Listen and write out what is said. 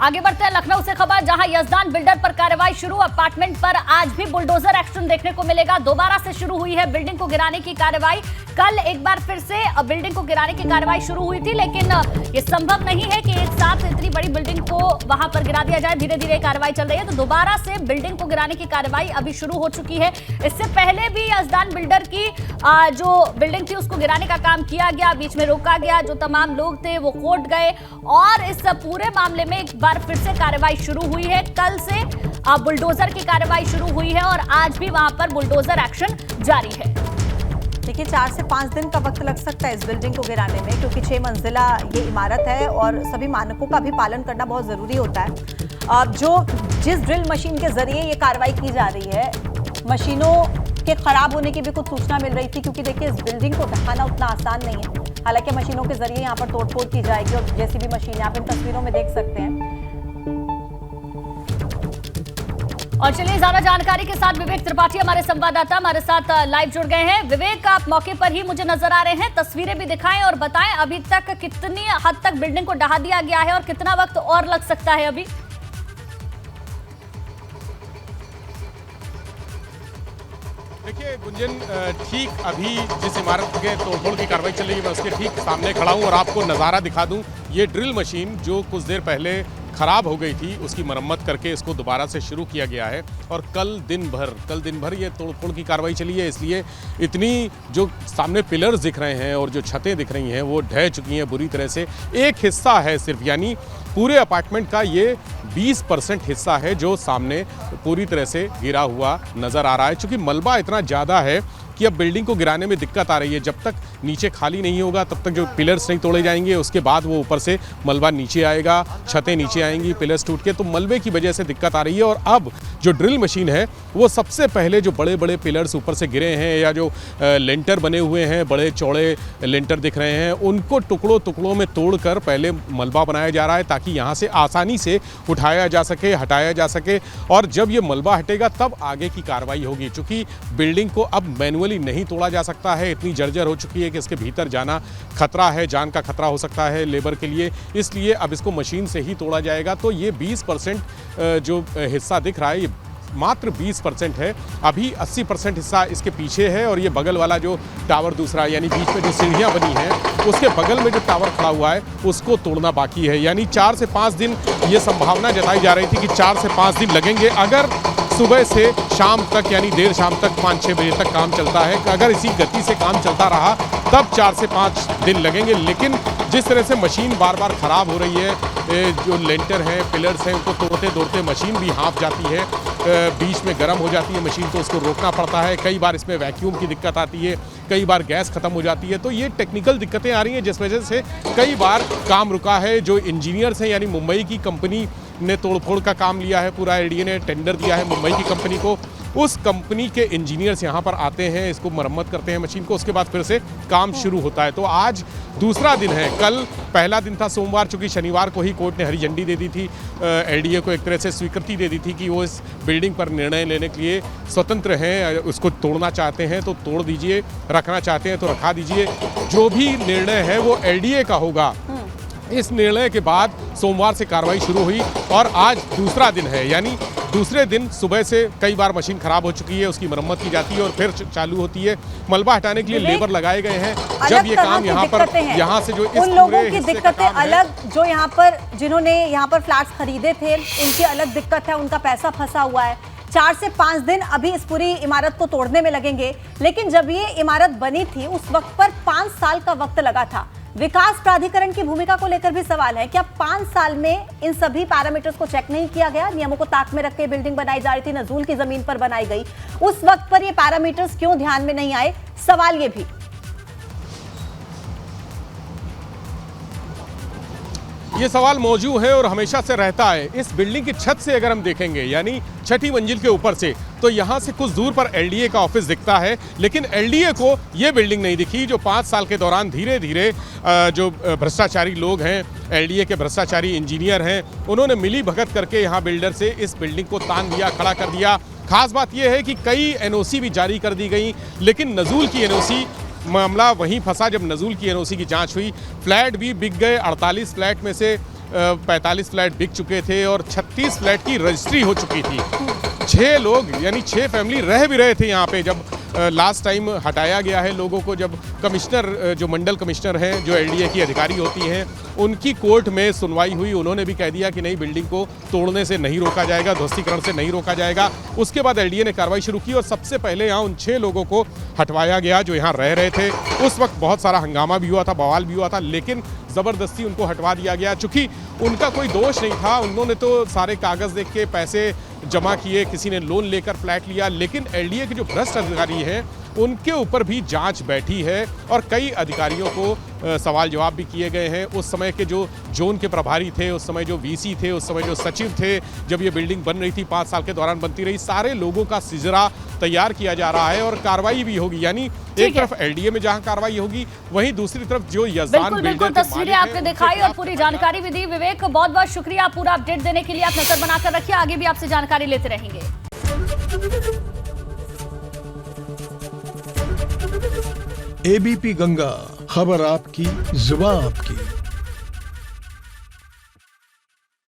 आगे बढ़ते हैं लखनऊ से खबर, जहां यजदान बिल्डर पर कार्रवाई शुरू। अपार्टमेंट पर आज भी बुलडोजर एक्शन देखने को मिलेगा। दोबारा से शुरू हुई है बिल्डिंग को गिराने की कार्रवाई। कल एक बार फिर से बिल्डिंग को गिराने की कार्रवाई शुरू हुई थी, लेकिन ये संभव नहीं है कि एक साथ इतनी बड़ी बिल्डिंग को वहां पर गिरा दिया जाए। धीरे धीरे कार्रवाई चल रही है, तो दोबारा से बिल्डिंग को गिराने की कार्रवाई अभी शुरू हो चुकी है। इससे पहले भी यजदान बिल्डर की जो बिल्डिंग थी उसको गिराने का काम किया गया, बीच में रोका गया, जो तमाम लोग थे वो कोर्ट गए और इस पूरे मामले में एक बार फिर से कार्रवाई शुरू हुई है। कल से बुलडोजर की कार्रवाई शुरू हुई है और आज भी वहां पर बुलडोजर एक्शन जारी है। देखिए 4 से 5 दिन का वक्त लग सकता है इस बिल्डिंग को गिराने में, क्योंकि 6 मंजिला ये इमारत है और सभी मानकों का भी पालन करना बहुत ज़रूरी होता है। जिस ड्रिल मशीन के जरिए ये कार्रवाई की जा रही है, मशीनों के खराब होने की भी कुछ सूचना मिल रही थी, क्योंकि देखिए इस बिल्डिंग को ढहाना उतना आसान नहीं है। हालांकि मशीनों के जरिए यहाँ पर तोड़फोड़ की जाएगी और जेसीबी मशीन आप इन तस्वीरों में देख सकते हैं। और चलिए ज्यादा जानकारी के साथ विवेक त्रिपाठी हमारे संवाददाता हमारे साथ लाइव जुड़ गए हैं। विवेक, आप मौके पर ही मुझे नजर आ रहे हैं, तस्वीरें भी दिखाएं और बताएं अभी तक कितनी हद तक बिल्डिंग को ढहा दिया गया है और कितना वक्त और लग सकता है अभी। देखिए गुंजन, ठीक अभी जिस इमारत के तोड़फोड़ की कार्रवाई चल रही है मैं उसके ठीक सामने खड़ा हूं और आपको नज़ारा दिखा दूं। ये ड्रिल मशीन जो कुछ देर पहले खराब हो गई थी उसकी मरम्मत करके इसको दोबारा से शुरू किया गया है और कल दिन भर ये तोड़फोड़ की कार्रवाई चली है। इसलिए इतनी जो सामने पिलर्स दिख रहे हैं और जो छतें दिख रही हैं वो ढह चुकी हैं बुरी तरह से। एक हिस्सा है सिर्फ, यानी पूरे अपार्टमेंट का ये 20% हिस्सा है जो सामने पूरी तरह से गिरा हुआ नज़र आ रहा है। चूँकि मलबा इतना ज़्यादा है कि अब बिल्डिंग को गिराने में दिक्कत आ रही है। जब तक नीचे खाली नहीं होगा तब तक जो पिलर्स नहीं तोड़े जाएंगे, उसके बाद वो ऊपर से मलबा नीचे आएगा, छतें नीचे आएंगी पिलर्स टूट के, तो मलबे की वजह से दिक्कत आ रही है। और अब जो ड्रिल मशीन है वो सबसे पहले जो बड़े बड़े पिलर्स ऊपर से गिरे हैं या जो लेंटर बने हुए हैं, बड़े चौड़े लेंटर दिख रहे हैं, उनको टुकड़ों टुकड़ों में तोड़कर पहले मलबा बनाया जा रहा है ताकि यहाँ से आसानी से उठाया जा सके, हटाया जा सके। और जब ये मलबा हटेगा तब आगे की कार्रवाई होगी। चूँकि बिल्डिंग को अब मैनुअली नहीं तोड़ा जा सकता है, इतनी जर्जर हो चुकी है कि इसके भीतर जाना खतरा है, जान का खतरा हो सकता है लेबर के लिए, इसलिए अब इसको मशीन से ही तोड़ा जाएगा। तो ये 20% जो हिस्सा दिख रहा है ये मात्र 20% है। अभी 80% हिस्सा इसके पीछे है और ये बगल वाला जो टावर दूसरा, यानी बीच में जो सीढ़ियाँ बनी हैं उसके बगल में जो टावर खड़ा हुआ है उसको तोड़ना बाकी है। यानी 4 से 5 दिन ये संभावना जताई जा रही थी कि 4 से 5 दिन लगेंगे। अगर सुबह से शाम तक यानी देर शाम तक 5-6 बजे तक काम चलता है, अगर इसी गति से काम चलता रहा तब 4 से 5 दिन लगेंगे। लेकिन जिस तरह से मशीन बार बार ख़राब हो रही है, जो लेंटर हैं, पिलर्स हैं, उनको तोड़ते तोड़ते मशीन भी हाँफ जाती है, बीच में गर्म हो जाती है मशीन, तो उसको रोकना पड़ता है। कई बार इसमें वैक्यूम की दिक्कत आती है, कई बार गैस ख़त्म हो जाती है, तो ये टेक्निकल दिक्कतें आ रही हैं जिस वजह से कई बार काम रुका है। जो इंजीनियर्स हैं, यानी मुंबई की कंपनी ने तोड़फोड़ का काम लिया है, पूरा एलडीए ने टेंडर दिया है मुंबई की कंपनी को, उस कंपनी के इंजीनियर्स यहाँ पर आते हैं, इसको मरम्मत करते हैं मशीन को, उसके बाद फिर से काम शुरू होता है। तो आज दूसरा दिन है, कल पहला दिन था सोमवार, चूँकि शनिवार को ही कोर्ट ने हरी झंडी दे दी थी, एलडीए को एक तरह से स्वीकृति दे दी थी कि वो इस बिल्डिंग पर निर्णय लेने के लिए स्वतंत्र हैं। उसको तोड़ना चाहते हैं तो तोड़ दीजिए, रखना चाहते हैं तो रखा दीजिए, जो भी निर्णय है वो एलडीए का होगा। इस निर्णय के बाद सोमवार से कार्रवाई शुरू हुई और आज दूसरा दिन है, यानी दूसरे दिन सुबह से कई बार मशीन खराब हो चुकी है, उसकी मरम्मत की जाती है और फिर चालू होती है। मलबा हटाने के लिए लेबर लगाए गए हैं। जब ये काम यहाँ पर यहाँ से जो उन लोगों की दिक्कतें अलग, जो यहाँ पर जिन्होंने यहाँ पर फ्लैट्स खरीदे थे उनकी अलग दिक्कत है, उनका पैसा फंसा हुआ है। 4 से 5 दिन अभी इस पूरी इमारत को तोड़ने में लगेंगे, लेकिन जब ये इमारत बनी थी उस वक्त पर 5 साल का वक्त लगा था। विकास प्राधिकरण की भूमिका को लेकर भी सवाल है, क्या 5 साल में इन सभी पैरामीटर्स को चेक नहीं किया गया? नियमों को ताक में रख के बिल्डिंग बनाई जा रही थी, नजूल की जमीन पर बनाई गई, उस वक्त पर ये पैरामीटर्स क्यों ध्यान में नहीं आए? सवाल ये भी। ये सवाल मौजूद है और हमेशा से रहता है। इस बिल्डिंग की छत से अगर हम देखेंगे, यानी 6ठी मंजिल के ऊपर से, तो यहाँ से कुछ दूर पर एलडीए का ऑफिस दिखता है, लेकिन एलडीए को ये बिल्डिंग नहीं दिखी जो 5 साल के दौरान धीरे धीरे जो भ्रष्टाचारी लोग हैं, एलडीए के भ्रष्टाचारी इंजीनियर हैं, उन्होंने मिली भगत करके यहाँ बिल्डर से इस बिल्डिंग को तान दिया, खड़ा कर दिया। खास बात यह है कि कई एनओसी भी जारी कर दी गई, लेकिन नजूल की एनओसी मामला वहीं फंसा जब नजूल की एनओसी की जांच हुई। फ्लैट भी बिक गए, 48 फ्लैट में से 45 फ्लैट बिक चुके थे और 36 फ्लैट की रजिस्ट्री हो चुकी थी। 6 लोग यानी 6 फैमिली रह भी रहे थे यहाँ पे जब लास्ट टाइम हटाया गया है लोगों को, जब कमिश्नर जो मंडल कमिश्नर हैं, जो एलडीए की अधिकारी होती हैं, उनकी कोर्ट में सुनवाई हुई। उन्होंने भी कह दिया कि नहीं, बिल्डिंग को तोड़ने से नहीं रोका जाएगा, ध्वस्तीकरण से नहीं रोका जाएगा। उसके बाद एलडीए ने कार्रवाई शुरू की और सबसे पहले यहाँ उन 6 लोगों को हटवाया गया जो यहाँ रह रहे थे। उस वक्त बहुत सारा हंगामा भी हुआ था, बवाल भी हुआ था, लेकिन ज़बरदस्ती उनको हटवा दिया गया। चूँकि उनका कोई दोष नहीं था, उन्होंने तो सारे कागज़ देख के पैसे जमा किए, किसी ने लोन लेकर फ्लैट लिया, लेकिन एलडीए के जो भ्रष्ट अधिकारी हैं उनके ऊपर भी जांच बैठी है और कई अधिकारियों को सवाल जवाब भी किए गए हैं। उस समय के जो जोन के प्रभारी थे, उस समय जो वीसी थे, उस समय जो सचिव थे, जब ये बिल्डिंग बन रही थी, 5 साल के दौरान बनती रही, सारे लोगों का सिजरा तैयार किया जा रहा है और कार्रवाई भी होगी। यानी एक तरफ एलडीए में जहां कार्रवाई होगी, वहीं दूसरी तरफ जो यजदान बिल्कुल तस्वीरें आपने दिखाई और पूरी जानकारी भी दी। विवेक, बहुत बहुत शुक्रिया पूरा अपडेट देने के लिए। आप नजर बनाकर रखिए, आगे भी आपसे जानकारी लेते रहेंगे। एबीपी गंगा, खबर आपकी, जुबान आपकी।